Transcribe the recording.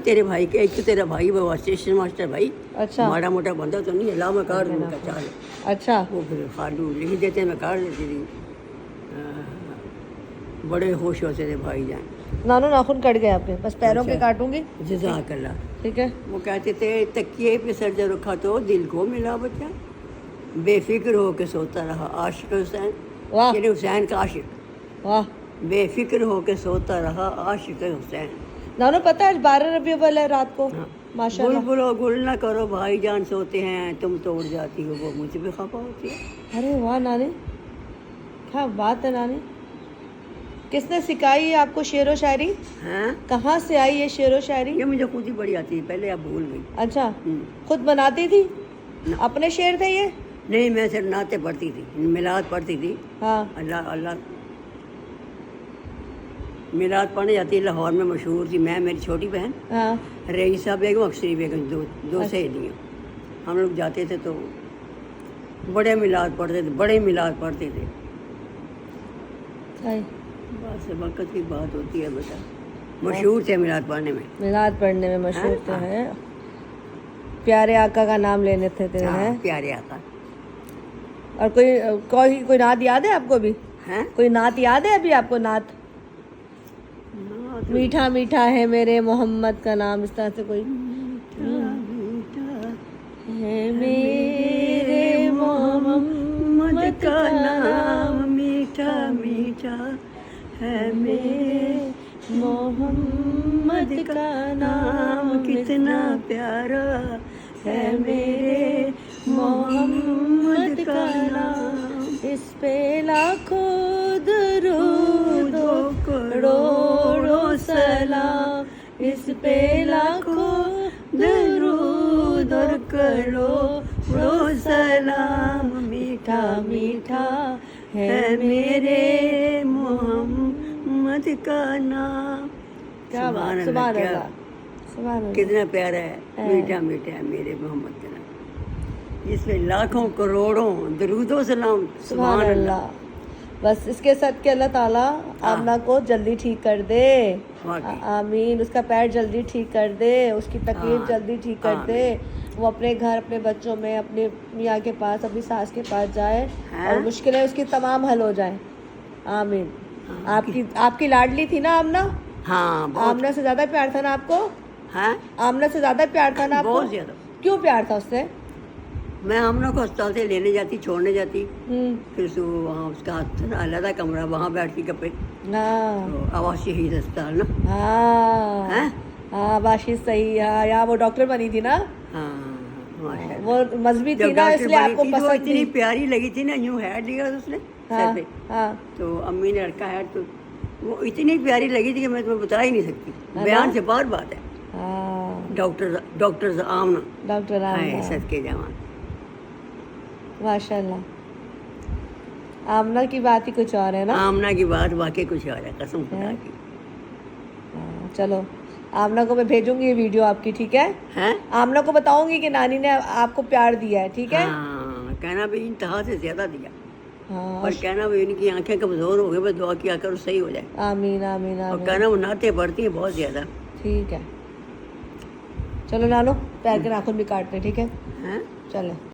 तेरे भाई के, एक तो तेरा भाई वो स्टेशन मास्टर भाई, अच्छा माड़ा मोटा बंदा तो नहीं है, ला मैं काट दूँगा चाल। अच्छा वो फिर खालू लिख देते मैं काट देती थी। बड़े खुश होते थे भाई जान। नानू नाखून कट गए आपके, बस पैरों के अच्छा। काटूंगी। जज़ाकल्लाह। ठीक है। वो कहते थे तकिए पे सर जब रखा तो दिल को मिला बच्चा, बेफिक्र हो के सोता रहा आशिक हुसैन, वाह यानी हुसैन का आशिक, वाह। बेफिक्र हो के सोता रहा आशिक हुसैन। नानू पता है आज 12 रबी अव्वल है रात को। हाँ। माशाल्लाह। बुलबुलो गुल ना करो भाई जान सोते हैं, तुम तो उड़ जाती हो, वो मुझे भी खफा होती है। अरे वाह नानी, क्या बात है नानी। किसने सिखाई है आपको शेरो शायरी? हैं? कहाँ से आई ये शेरो शायरी? ये मुझे खुद ही बड़ी आती है, पहले आप भूल गई। अच्छा, हम्म। खुद बनाती थी? ना। अपने शेर थे ये? नहीं, मैं सिर्फ नाते पढ़ती थी, मिलाद पढ़ती थी। हाँ अल्लाह अल्लाह मिलाद पढ़ने जाती है, लाहौर में मशहूर थी। मैं, मेरी छोटी बहन हाँ रईसा बेगम, अक्सरी बेगम, दो सहेलियाँ, हम लोग जाते थे तो बड़े मिलाद पढ़ते थे, बड़े मिलाद पढ़ते थे। सही। बस वक्त की बात होती है बेटा, मशहूर थे मिलाद पढ़ने में। मिलाद पढ़ने में मशहूर तो हाँ। है, प्यारे आका का नाम लेने थे तेरे हाँ, हैं। प्यारे आका। और कोई नात याद है आपको भी? हैं? कोई नात याद है अभी आपको? नात मीठा मीठा है मेरे मोहम्मद का नाम, इस तरह से कोई है मेरे मोहम्मद का नाम मीठा मीठा है, मेरे मोहम्मद का नाम कितना प्यारा है मेरे मोहम्मद का नाम। इस पे लाखों दरूद करोड़ों सलाम, इस पे लाखों दरूद और करोड़ों सलाम। मीठा मीठा है मेरे मोहम्मद का नाम। क्या बात, सुभान सुभान अल्लाह, अल्लाह, सुभान अल्लाह। कितना प्यारा है, मीठा मीठा है मेरे मोहम्मद का नाम, जिसमें लाखों करोड़ों दरूदो सलाम। सुभान अल्लाह। बस इसके सदके अल्लाह ताला आमना को जल्दी ठीक कर दे। वाकई। आमीन। उसका पैर जल्दी ठीक कर दे, उसकी तकलीफ हाँ। जल्दी ठीक कर दे। वो अपने घर, अपने बच्चों में, अपने मियाँ के पास, अपनी सास के पास जाए हाँ। और मुश्किलें उसकी तमाम हल हो जाए। आमीन। आपकी लाडली थी ना आमना? हाँ, बहुत। आमना से ज्यादा प्यार था ना आपको? हाँ, आमना से ज्यादा प्यार था ना आपको? बहुत ज्यादा। क्यों प्यार था उससे? मैं हम लोग को अस्पताल से लेने जाती, छोड़ने जाती, हम्म। फिर उसको वहाँ उसका अलग कमरा, वहाँ बैठती कपड़े, हाँ तो आवाज़ शहीद अस्पताल ना। हाँ हैं? हाँ, बाशिश सही। हाँ, यहाँ वो डॉक्टर बनी थी ना, हाँ, माशाल्लाह। वो मजबी थी जब ना, डॉक्टर इसलिए बनी आपको थी तो वो पसंद इतनी थी। प्यारी लगी थी ना, यूँ हेड लिया था उसने हाँ सर पे, हाँ तो अम्मी ने लड़का है तो वो इतनी प्यारी लगी थी कि मैं तुम्हें बता ही नहीं सकती, है बयान ना? से बार बात है। हाँ, डॉक्टर आमना डॉक्टर है आमना, सदके जवान। माशाल्लाह। आमना की बात ही कुछ और है ना। आमना की बात वाकई कुछ और है, कसम खुदा की। हाँ, चलो आमना को मैं भेजूंगी ये वीडियो आपकी, ठीक है? हैं? आमना को बताऊंगी कि नानी ने आपको प्यार दिया है, ठीक है? हाँ, कहना भी इंतहा से ज्यादा दिया, हाँ। और कहना भी इनकी आंखें कमजोर हो गई, बस दुआ किया करो सही हो जाए। आमीन आमीन और आमीन। कहना वो नाते पड़ती है बहुत ज्यादा। ठीक है, चलो नानो पैर के नाखून भी काटते, ठीक है? हैं? चले।